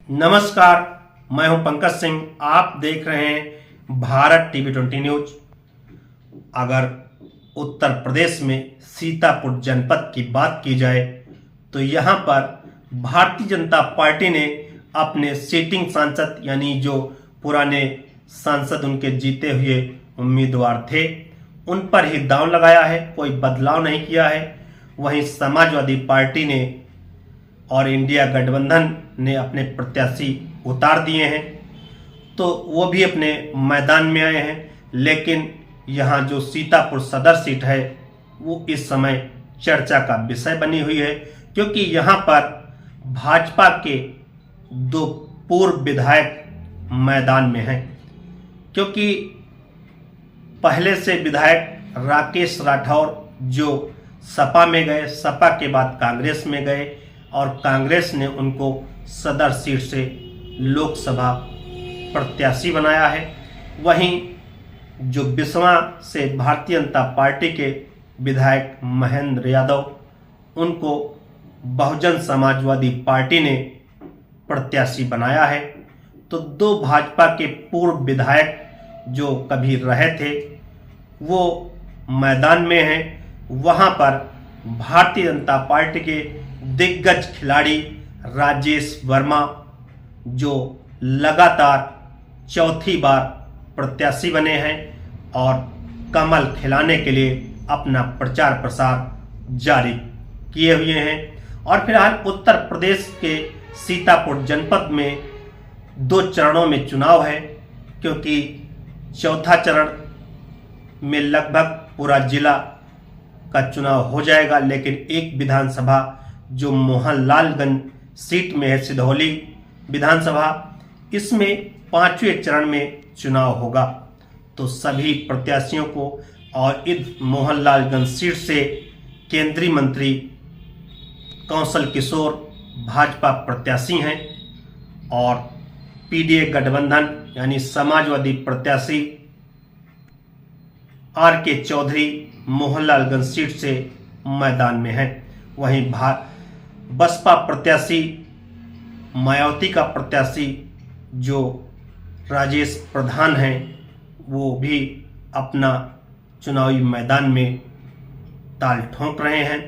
नमस्कार, मैं हूं पंकज सिंह। आप देख रहे हैं भारत टीवी 20 न्यूज। अगर उत्तर प्रदेश में सीतापुर जनपद की बात की जाए तो यहां पर भारतीय जनता पार्टी ने अपने सिटिंग सांसद यानी जो पुराने सांसद उनके जीते हुए उम्मीदवार थे उन पर ही दांव लगाया है, कोई बदलाव नहीं किया है। वहीं समाजवादी पार्टी ने और इंडिया गठबंधन ने अपने प्रत्याशी उतार दिए हैं, तो वो भी अपने मैदान में आए हैं। लेकिन यहाँ जो सीतापुर सदर सीट है वो इस समय चर्चा का विषय बनी हुई है, क्योंकि यहाँ पर भाजपा के दो पूर्व विधायक मैदान में हैं। क्योंकि पहले से विधायक राकेश राठौर जो सपा में गए, सपा के बाद कांग्रेस में गए और कांग्रेस ने उनको सदर सीट से लोकसभा प्रत्याशी बनाया है। वहीं जो बिस्वा से भारतीय जनता पार्टी के विधायक महेंद्र यादव उनको बहुजन समाजवादी पार्टी ने प्रत्याशी बनाया है। तो दो भाजपा के पूर्व विधायक जो कभी रहे थे वो मैदान में हैं। वहां पर भारतीय जनता पार्टी के दिग्गज खिलाड़ी राजेश वर्मा जो लगातार चौथी बार प्रत्याशी बने हैं और कमल खिलाने के लिए अपना प्रचार प्रसार जारी किए हुए हैं। और फिलहाल उत्तर प्रदेश के सीतापुर जनपद में 2 चरणों में चुनाव है, क्योंकि चौथा चरण में लगभग पूरा जिला का चुनाव हो जाएगा, लेकिन एक विधानसभा जो मोहनलालगंज सीट में है, सिधौली विधानसभा, इसमें 5वें चरण में चुनाव होगा। तो सभी प्रत्याशियों को और इस मोहनलालगंज सीट से केंद्रीय मंत्री कौशल किशोर भाजपा प्रत्याशी हैं और पीडीए गठबंधन यानी समाजवादी प्रत्याशी आर.के. चौधरी मोहनलालगंज सीट से मैदान में हैं। वहीं बसपा प्रत्याशी मायावती का प्रत्याशी जो राजेश प्रधान हैं वो भी अपना चुनावी मैदान में ताल ठोंक रहे हैं।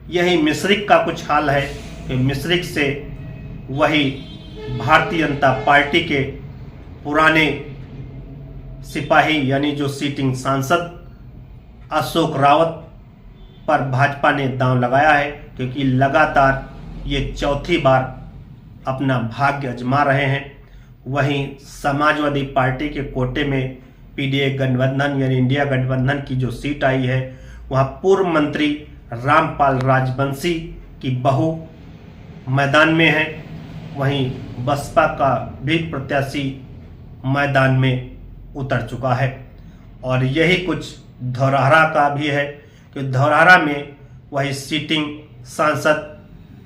यही मिश्रिक का कुछ हाल है कि मिश्रिक से वही भारतीय जनता पार्टी के पुराने सिपाही यानी जो सीटिंग सांसद अशोक रावत पर भाजपा ने दांव लगाया है, क्योंकि लगातार ये चौथी बार अपना भाग्य आजमा रहे हैं। वहीं समाजवादी पार्टी के कोटे में पीडीए गठबंधन यानी इंडिया गठबंधन की जो सीट आई है वहाँ पूर्व मंत्री रामपाल राजवंशी की बहू मैदान में है। वहीं बसपा का भी प्रत्याशी मैदान में उतर चुका है। और यही कुछ धौरहरा का भी है कि धौरहरा में वही सिटिंग सांसद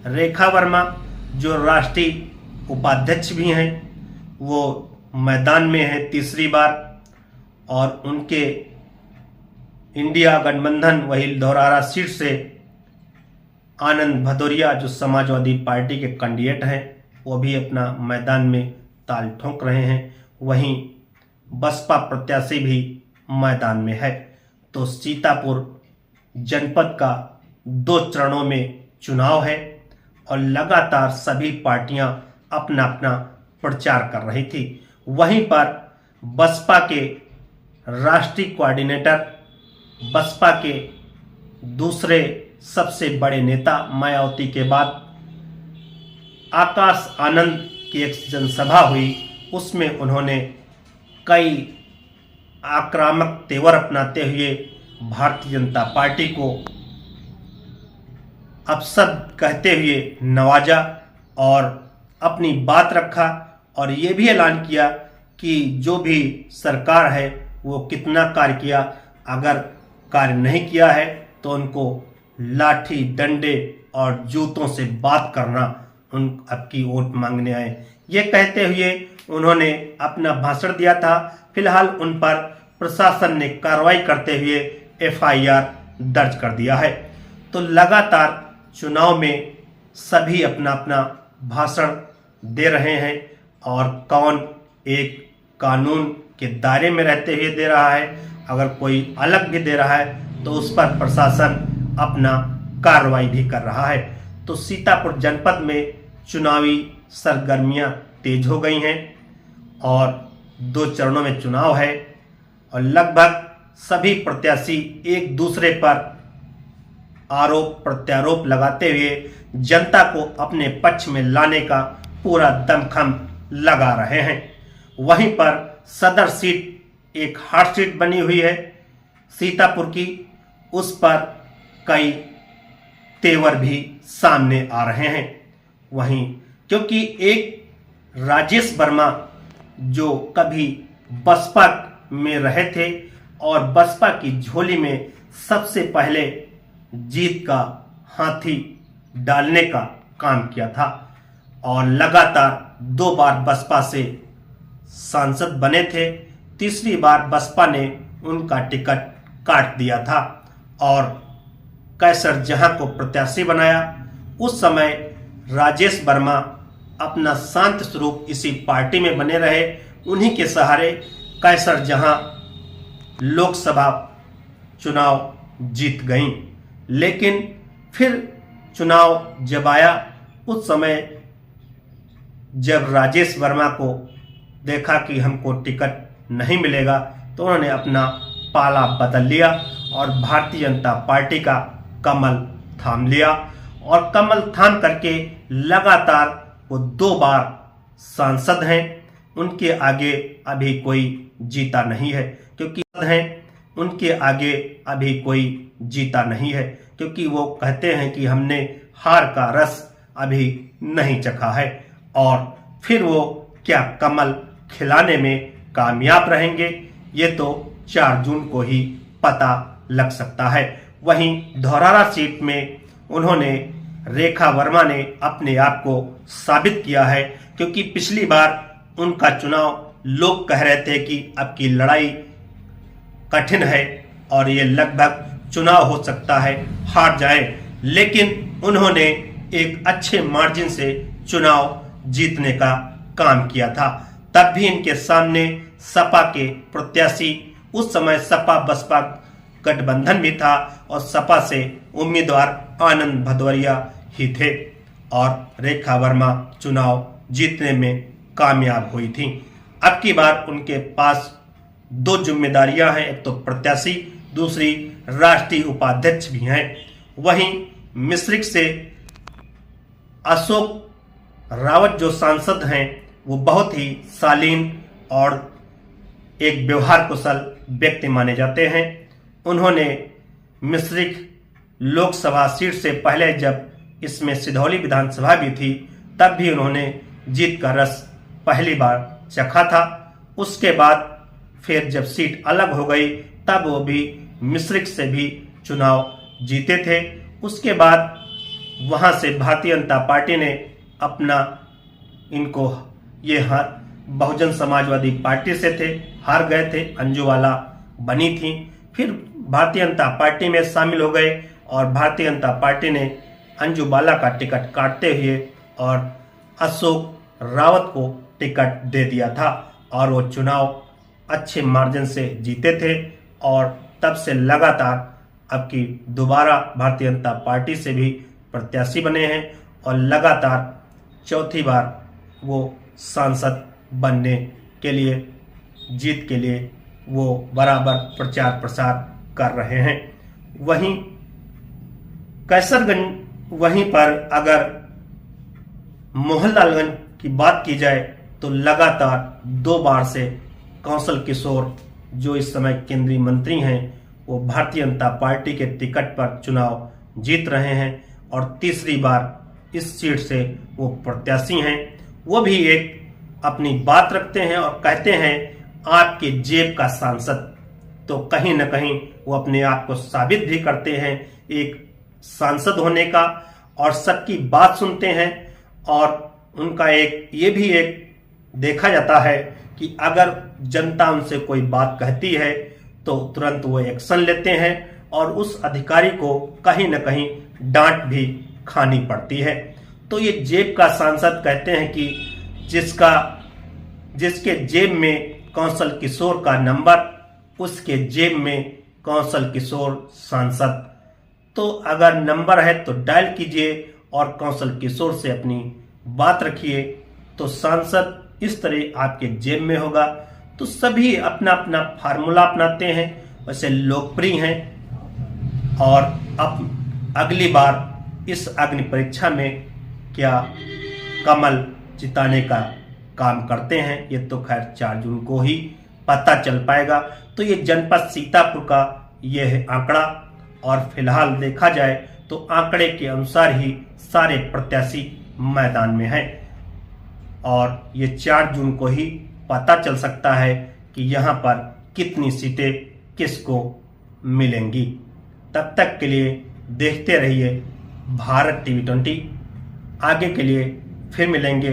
रेखा वर्मा जो राष्ट्रीय उपाध्यक्ष भी हैं वो मैदान में है तीसरी बार, और उनके इंडिया गठबंधन वही धौरहरा सीट से आनंद भदौरिया जो समाजवादी पार्टी के कैंडिडेट हैं वो भी अपना मैदान में ताल ठोंक रहे हैं। वहीं बसपा प्रत्याशी भी मैदान में है। तो सीतापुर जनपद का 2 चरणों में चुनाव है और लगातार सभी पार्टियां अपना अपना प्रचार कर रही थी। वहीं पर बसपा के राष्ट्रीय कोऑर्डिनेटर, बसपा के दूसरे सबसे बड़े नेता मायावती के बाद आकाश आनंद की एक जनसभा हुई, उसमें उन्होंने कई आक्रामक तेवर अपनाते हुए भारतीय जनता पार्टी को अपशब्द कहते हुए नवाजा और अपनी बात रखा और ये भी ऐलान किया कि जो भी सरकार है वो कितना कार्य किया, अगर कार्य नहीं किया है तो उनको लाठी डंडे और जूतों से बात करना, उन आपकी वोट मांगने आए, ये कहते हुए उन्होंने अपना भाषण दिया था। फिलहाल उन पर प्रशासन ने कार्रवाई करते हुए एफआईआर दर्ज कर दिया है। तो लगातार चुनाव में सभी अपना अपना भाषण दे रहे हैं और कौन एक कानून के दायरे में रहते हुए दे रहा है, अगर कोई अलग भी दे रहा है तो उस पर प्रशासन अपना कार्रवाई भी कर रहा है। तो सीतापुर जनपद में चुनावी सरगर्मियां तेज हो गई हैं और 2 चरणों में चुनाव है और लगभग सभी प्रत्याशी एक दूसरे पर आरोप प्रत्यारोप लगाते हुए जनता को अपने पक्ष में लाने का पूरा दमखम लगा रहे हैं। वहीं पर सदर सीट एक हॉट सीट बनी हुई है सीतापुर की, उस पर कई तेवर भी सामने आ रहे हैं। वहीं क्योंकि एक राजेश वर्मा जो कभी बसपा में रहे थे और बसपा की झोली में सबसे पहले जीत का हाथी डालने का काम किया था और लगातार 2 बार बसपा से सांसद बने थे, तीसरी बार बसपा ने उनका टिकट काट दिया था और कैसर जहां को प्रत्याशी बनाया। उस समय राजेश वर्मा अपना शांत स्वरूप इसी पार्टी में बने रहे, उन्हीं के सहारे कैसर जहां लोकसभा चुनाव जीत गई। लेकिन फिर चुनाव जब आया उस समय जब राजेश वर्मा को देखा कि हमको टिकट नहीं मिलेगा तो उन्होंने अपना पाला बदल लिया और भारतीय जनता पार्टी का कमल थाम लिया और कमल थाम करके लगातार वो 2 बार सांसद हैं। उनके आगे अभी कोई जीता नहीं है क्योंकि वो कहते हैं कि हमने हार का रस अभी नहीं चखा है और फिर वो क्या कमल खिलाने में कामयाब रहेंगे ये तो 4 जून को ही पता लग सकता है। वहीं धौरारा सीट में उन्होंने रेखा वर्मा ने अपने आप को साबित किया है क्योंकि पिछली बार उनका चुनाव लोग कह रहे थे कि अब की लड़ाई कठिन है और ये लगभग चुनाव हो सकता है हार जाए, लेकिन उन्होंने एक अच्छे मार्जिन से चुनाव जीतने का काम किया था। तब भी इनके सामने सपा के प्रत्याशी, उस समय सपा बसपा गठबंधन भी था और सपा से उम्मीदवार आनंद भदौरिया ही थे और रेखा वर्मा चुनाव जीतने में कामयाब हुई थी। अब की बार उनके पास 2 जिम्मेदारियां हैं, एक तो प्रत्याशी, दूसरी राष्ट्रीय उपाध्यक्ष भी हैं। वहीं मिश्रिख से अशोक रावत जो सांसद हैं वो बहुत ही शालीन और एक व्यवहार कुशल व्यक्ति माने जाते हैं। उन्होंने मिश्रिख लोकसभा सीट से पहले जब इसमें सिधौली विधानसभा भी थी तब भी उन्होंने जीत का रस पहली बार चखा था। उसके बाद फिर जब सीट अलग हो गई तब वो भी मिश्रिख से भी चुनाव जीते थे। उसके बाद वहां से भारतीय जनता पार्टी ने अपना इनको बहुजन समाजवादी पार्टी से थे, हार गए थे, अंजुवाला बनी थी। फिर भारतीय जनता पार्टी में शामिल हो गए और भारतीय जनता पार्टी ने अंजुबाला का टिकट काटते हुए और अशोक रावत को टिकट दे दिया था और वो चुनाव अच्छे मार्जिन से जीते थे और तब से लगातार अब की दोबारा भारतीय जनता पार्टी से भी प्रत्याशी बने हैं और लगातार 4थी बार वो सांसद बनने के लिए, जीत के लिए वो बराबर प्रचार प्रसार कर रहे हैं। वहीं कैसरगंज, वहीं पर अगर मोहनलालगंज की बात की जाए तो लगातार 2 बार से कौशल किशोर जो इस समय केंद्रीय मंत्री हैं वो भारतीय जनता पार्टी के टिकट पर चुनाव जीत रहे हैं और तीसरी बार इस सीट से वो प्रत्याशी हैं। वो भी एक अपनी बात रखते हैं और कहते हैं आपके जेब का सांसद, तो कहीं न कहीं वो अपने आप को साबित भी करते हैं एक सांसद होने का और सबकी बात सुनते हैं। और उनका ये भी एक देखा जाता है कि अगर जनता उनसे कोई बात कहती है तो तुरंत वो एक्शन लेते हैं और उस अधिकारी को कहीं न कहीं डांट भी खानी पड़ती है। तो ये जेब का सांसद कहते हैं कि जिसके जेब में कौशल किशोर का नंबर, उसके जेब में कौशल किशोर सांसद। तो अगर नंबर है तो डायल कीजिए और कौशल किशोर से अपनी बात रखिए, तो सांसद इस तरह आपके जेब में होगा। तो सभी अपना अपना फार्मूला अपनाते हैं, वैसे लोकप्रिय हैं। और अब अगली बार इस अग्नि परीक्षा में क्या कमल जिताने का काम करते हैं, ये तो खैर 4 जून को ही पता चल पाएगा। तो ये जनपद सीतापुर का यह है आंकड़ा, और फिलहाल देखा जाए तो आंकड़े के अनुसार ही सारे प्रत्याशी मैदान में हैं, और ये 4 जून को ही पता चल सकता है कि यहाँ पर कितनी सीटें किसको मिलेंगी। तब तक के लिए देखते रहिए भारत टीवी 20। आगे के लिए फिर मिलेंगे।